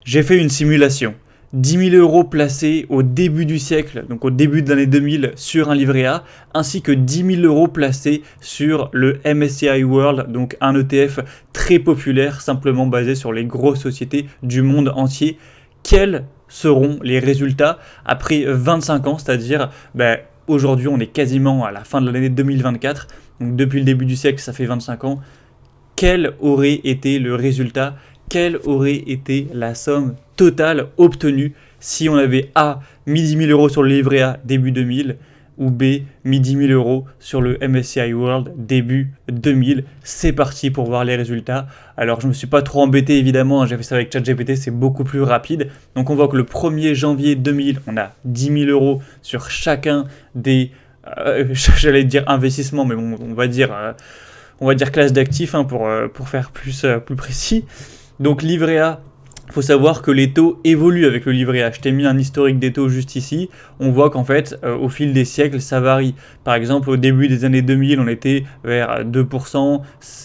J'ai fait une simulation. 10 000 € placés au début du siècle, donc au début de l'année 2000, sur un livret A, ainsi que 10 000 € placés sur le MSCI World, donc un ETF très populaire, simplement basé sur les grosses sociétés du monde entier. Quels seront les résultats après 25 ans, c'est-à-dire aujourd'hui on est quasiment à la fin de l'année 2024, donc depuis le début du siècle ça fait 25 ans. Quel aurait été le résultat? Quelle aurait été la somme totale obtenue si on avait A, mis 10 000 € sur le livret A début 2000 ou B, mis 10 000 € sur le MSCI World début 2000. C'est parti pour voir les résultats. Alors je me suis pas trop embêté évidemment, j'ai fait ça avec ChatGPT, c'est beaucoup plus rapide. Donc on voit que le 1er janvier 2000, on a 10 000 € sur chacun des, j'allais dire investissements, mais bon, on va dire classe d'actifs pour faire plus précis. Donc livret A, il faut savoir que les taux évoluent avec le livret A. Je t'ai mis un historique des taux juste ici. On voit qu'en fait, au fil des siècles, ça varie. Par exemple, au début des années 2000, on était vers 2%,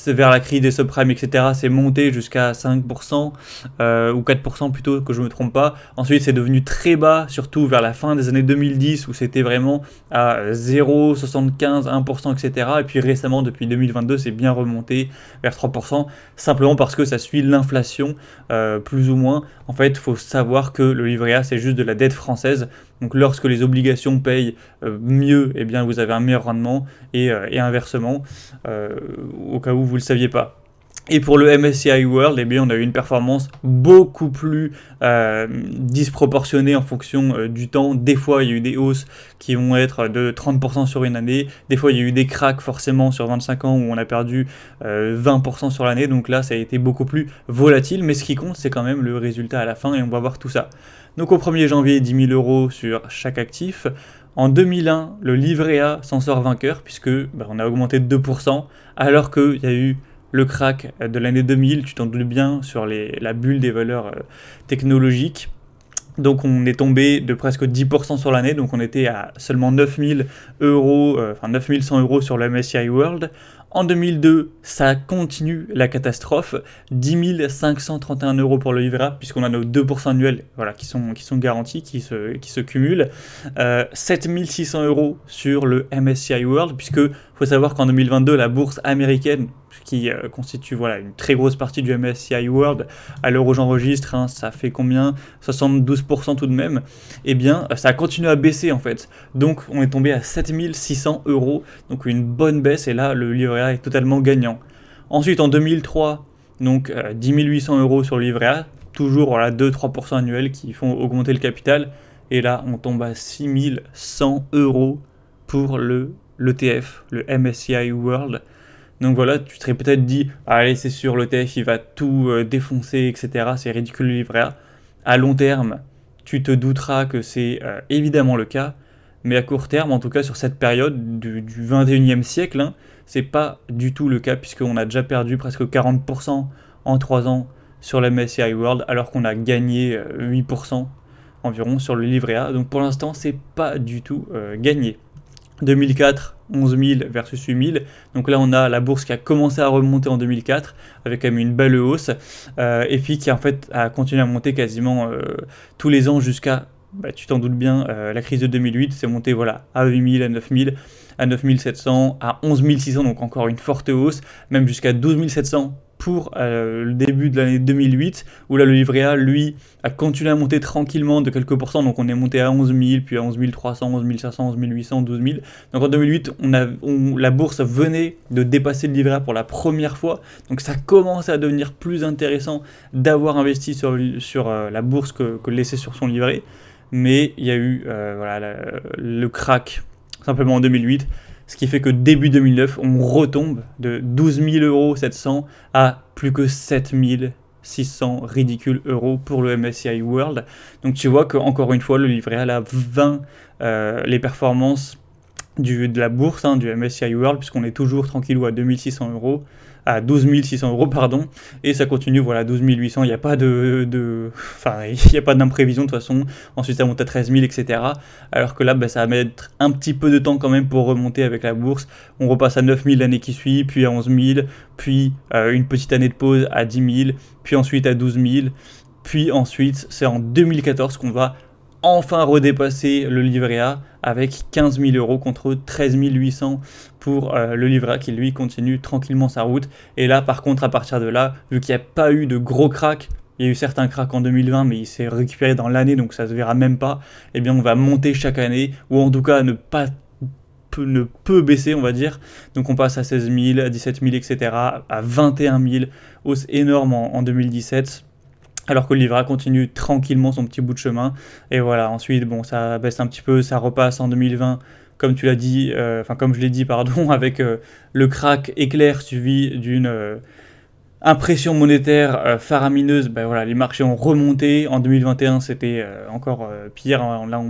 vers la crise des subprimes, etc. C'est monté jusqu'à 5%, ou 4% plutôt, que je ne me trompe pas. Ensuite, c'est devenu très bas, surtout vers la fin des années 2010, où c'était vraiment à 0,75, 1%, etc. Et puis récemment, depuis 2022, c'est bien remonté vers 3%, simplement parce que ça suit l'inflation, plus ou moins. En fait, il faut savoir que le livret A, c'est juste de la dette française. Donc lorsque les obligations payent mieux, eh bien vous avez un meilleur rendement, et inversement, au cas où vous ne le saviez pas. Et pour le MSCI World, eh bien, on a eu une performance beaucoup plus disproportionnée en fonction du temps. Des fois, il y a eu des hausses qui vont être de 30% sur une année. Des fois, il y a eu des cracks forcément sur 25 ans où on a perdu 20% sur l'année. Donc là, ça a été beaucoup plus volatile. Mais ce qui compte, c'est quand même le résultat à la fin et on va voir tout ça. Donc au 1er janvier, 10 000 € sur chaque actif. En 2001, le livret A s'en sort vainqueur puisque on a augmenté de 2%, alors qu'il y a eu le crack de l'année 2000, tu t'en doutes bien, sur la bulle des valeurs technologiques. Donc on est tombé de presque 10% sur l'année, donc on était à seulement 9 100 € sur le MSCI World. En 2002, ça continue la catastrophe, 10 531 € pour le livret A, puisqu'on a nos 2% annuels qui sont garantis, qui se cumulent. 7 600 € sur le MSCI World, puisque faut savoir qu'en 2022, la bourse américaine, qui constitue une très grosse partie du MSCI World, à l'heure où j'enregistre, ça fait combien, 72% tout de même, eh bien ça a continué à baisser en fait. Donc on est tombé à 7 600 €, donc une bonne baisse, et là le livret A est totalement gagnant. Ensuite en 2003, donc 10 800 € sur le livret A, toujours 2-3% annuels qui font augmenter le capital, et là on tombe à 6 100 € pour l'ETF, le MSCI World. Donc voilà, tu t'es peut-être dit, allez c'est sûr, l'ETF il va tout défoncer, etc. C'est ridicule le livret A. À long terme, tu te douteras que c'est évidemment le cas, mais à court terme, en tout cas sur cette période du 21e siècle, c'est pas du tout le cas, puisqu'on a déjà perdu presque 40% en 3 ans sur la MSCI World, alors qu'on a gagné 8% environ sur le livret A. Donc pour l'instant, c'est pas du tout gagné. 2004, 11 000 versus 8 000. Donc là, on a la bourse qui a commencé à remonter en 2004 avec quand même une belle hausse, et puis qui en fait a continué à monter quasiment tous les ans jusqu'à, tu t'en doutes bien, la crise de 2008. C'est monté à 8 000, à 9 000, à 9 700, à 11 600, donc encore une forte hausse, même jusqu'à 12 700 pour le début de l'année 2008, où là le livret A, lui, a continué à monter tranquillement de quelques pourcents, donc on est monté à 11 000, puis à 11 300, 11 500, 11 800, 12 000. Donc en 2008, la bourse venait de dépasser le livret A pour la première fois, donc ça commence à devenir plus intéressant d'avoir investi sur la bourse que de laisser sur son livret. Mais il y a eu le crack simplement en 2008, ce qui fait que début 2009, on retombe de 12 700 € à plus que 7 600 ridicules euros pour le MSCI World. Donc tu vois qu'encore une fois, le livret A a 20 les performances de la bourse, du MSCI World, puisqu'on est toujours tranquillou à 2600 €, à 12 600 €, pardon, et ça continue, 12 800, il n'y a pas il n'y a pas d'imprévision de toute façon. Ensuite ça monte à 13 000, etc. Alors que là, ça va mettre un petit peu de temps quand même pour remonter avec la bourse. On repasse à 9 000 l'année qui suit, puis à 11 000, puis une petite année de pause à 10 000, puis ensuite à 12 000, Puis ensuite, c'est en 2014 qu'on va enfin redépasser le livret A avec 15 000 euros contre 13 800 pour le livret A qui lui continue tranquillement sa route. Et là par contre à partir de là, vu qu'il n'y a pas eu de gros cracks, il y a eu certains cracks en 2020 mais il s'est récupéré dans l'année donc ça se verra même pas, et bien on va monter chaque année, ou en tout cas ne peut baisser on va dire, donc on passe à 16 000, à 17 000 etc, à 21 000, hausse énorme en 2017, alors que le livret A continue tranquillement son petit bout de chemin. Et voilà, ensuite, bon, ça baisse un petit peu, ça repasse en 2020, comme tu l'as dit, comme je l'ai dit, pardon, avec le crack éclair suivi d'une impression monétaire faramineuse. Ben voilà, les marchés ont remonté. En 2021, c'était encore pire. Là,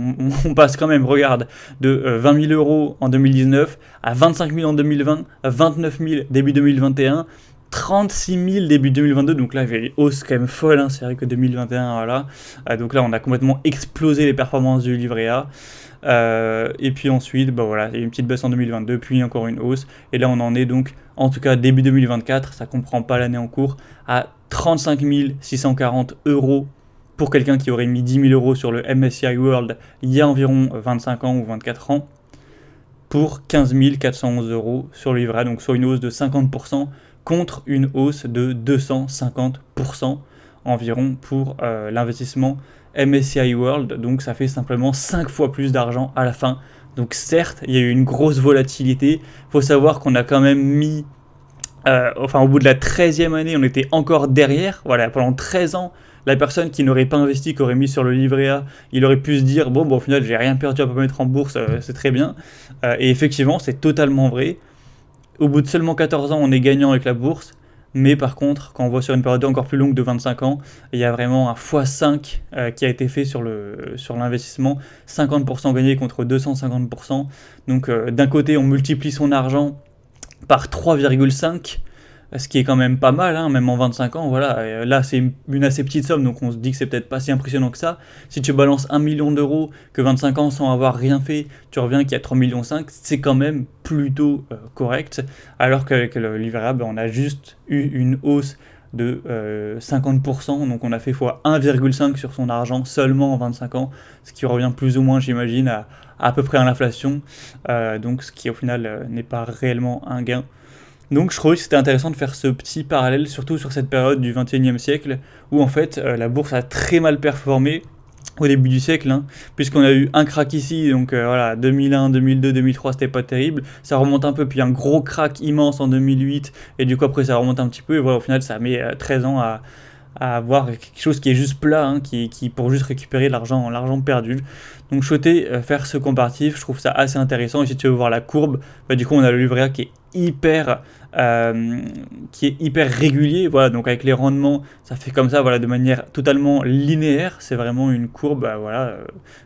on passe quand même, regarde, de 20 000 euros en 2019 à 25 000 en 2020, à 29 000 début 2021. 36 000 début 2022, donc là il y avait une hausse quand même folle, hein, c'est vrai que 2021, voilà. Donc là on a complètement explosé les performances du livret A. Et puis ensuite, bah voilà, il y a une petite baisse en 2022, puis encore une hausse. Et là on en est donc, en tout cas début 2024, ça comprend pas l'année en cours, à 35 640 euros pour quelqu'un qui aurait mis 10 000 euros sur le MSCI World il y a environ 25 ans ou 24 ans, pour 15 411 euros sur le livret A, donc soit une hausse de 50%, contre une hausse de 250% environ pour l'investissement MSCI World, donc ça fait simplement 5 fois plus d'argent à la fin. Donc certes, il y a eu une grosse volatilité, il faut savoir qu'on a quand même mis, au bout de la 13e année, on était encore derrière, voilà, pendant 13 ans, la personne qui n'aurait pas investi, qui aurait mis sur le livret A, il aurait pu se dire, bon au final j'ai rien perdu à pas mettre en bourse, c'est très bien, et effectivement c'est totalement vrai. Au bout de seulement 14 ans, on est gagnant avec la bourse, mais par contre, quand on voit sur une période encore plus longue de 25 ans, il y a vraiment un x5 qui a été fait sur l'investissement, 50% gagné contre 250%. Donc d'un côté, on multiplie son argent par 3,5, ce qui est quand même pas mal, hein, même en 25 ans, voilà. Là, c'est une assez petite somme, donc on se dit que c'est peut-être pas si impressionnant que ça. Si tu balances 1 million d'euros, que 25 ans sans avoir rien fait, tu reviens qu'il y a 3,5 millions, c'est quand même plutôt correct. Alors qu'avec le livret A, on a juste eu une hausse de 50%, donc on a fait fois 1,5 sur son argent seulement en 25 ans, ce qui revient plus ou moins, j'imagine, à peu près à l'inflation, donc ce qui au final n'est pas réellement un gain. Donc je trouvais que c'était intéressant de faire ce petit parallèle, surtout sur cette période du 21e siècle, où en fait la bourse a très mal performé au début du siècle, hein, puisqu'on a eu un crack ici, donc voilà, 2001, 2002, 2003, c'était pas terrible, ça remonte un peu, puis un gros crack immense en 2008, et du coup après ça remonte un petit peu, et voilà, au final ça met 13 ans à avoir quelque chose qui est juste plat, hein, qui pour juste récupérer l'argent perdu. Donc je souhaitais faire ce comparatif, je trouve ça assez intéressant, et si tu veux voir la courbe, du coup on a le livret A qui est hyper régulier, voilà, donc avec les rendements, ça fait comme ça, voilà, de manière totalement linéaire, c'est vraiment une courbe,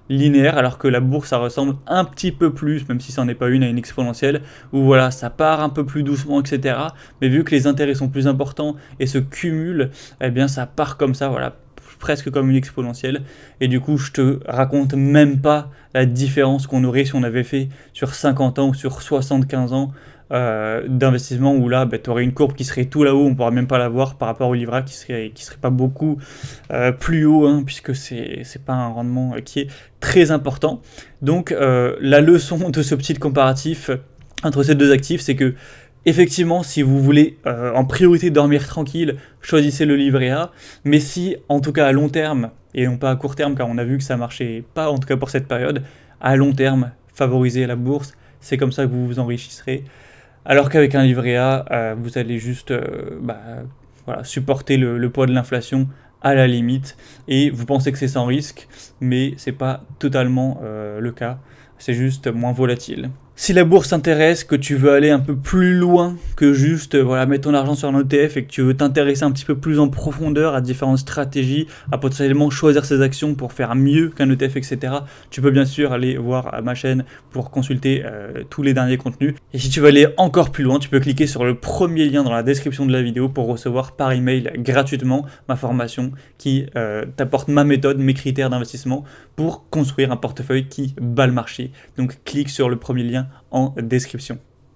linéaire, alors que la bourse, ça ressemble un petit peu plus, même si ça n'en est pas une, à une exponentielle, où voilà, ça part un peu plus doucement, etc., mais vu que les intérêts sont plus importants et se cumulent, eh bien ça part comme ça, voilà, presque comme une exponentielle, et du coup je te raconte même pas la différence qu'on aurait si on avait fait sur 50 ans ou sur 75 ans d'investissement, où là tu aurais une courbe qui serait tout là-haut, on pourra même pas la voir par rapport au livret A qui serait pas beaucoup plus haut, hein, puisque c'est pas un rendement qui est très important. Donc la leçon de ce petit comparatif entre ces deux actifs, c'est que effectivement, si vous voulez en priorité dormir tranquille, choisissez le livret A, mais si, en tout cas à long terme, et non pas à court terme, car on a vu que ça marchait pas, en tout cas pour cette période, à long terme, favorisez la bourse, c'est comme ça que vous vous enrichirez, alors qu'avec un livret A, vous allez juste supporter le poids de l'inflation à la limite, et vous pensez que c'est sans risque, mais c'est pas totalement le cas, c'est juste moins volatile. Si la bourse t'intéresse, que tu veux aller un peu plus loin que juste mettre ton argent sur un ETF, et que tu veux t'intéresser un petit peu plus en profondeur à différentes stratégies, à potentiellement choisir ses actions pour faire mieux qu'un ETF, etc., tu peux bien sûr aller voir ma chaîne pour consulter tous les derniers contenus. Et si tu veux aller encore plus loin, tu peux cliquer sur le premier lien dans la description de la vidéo pour recevoir par email gratuitement ma formation qui t'apporte ma méthode, mes critères d'investissement pour construire un portefeuille qui bat le marché. Donc clique sur le premier lien en description.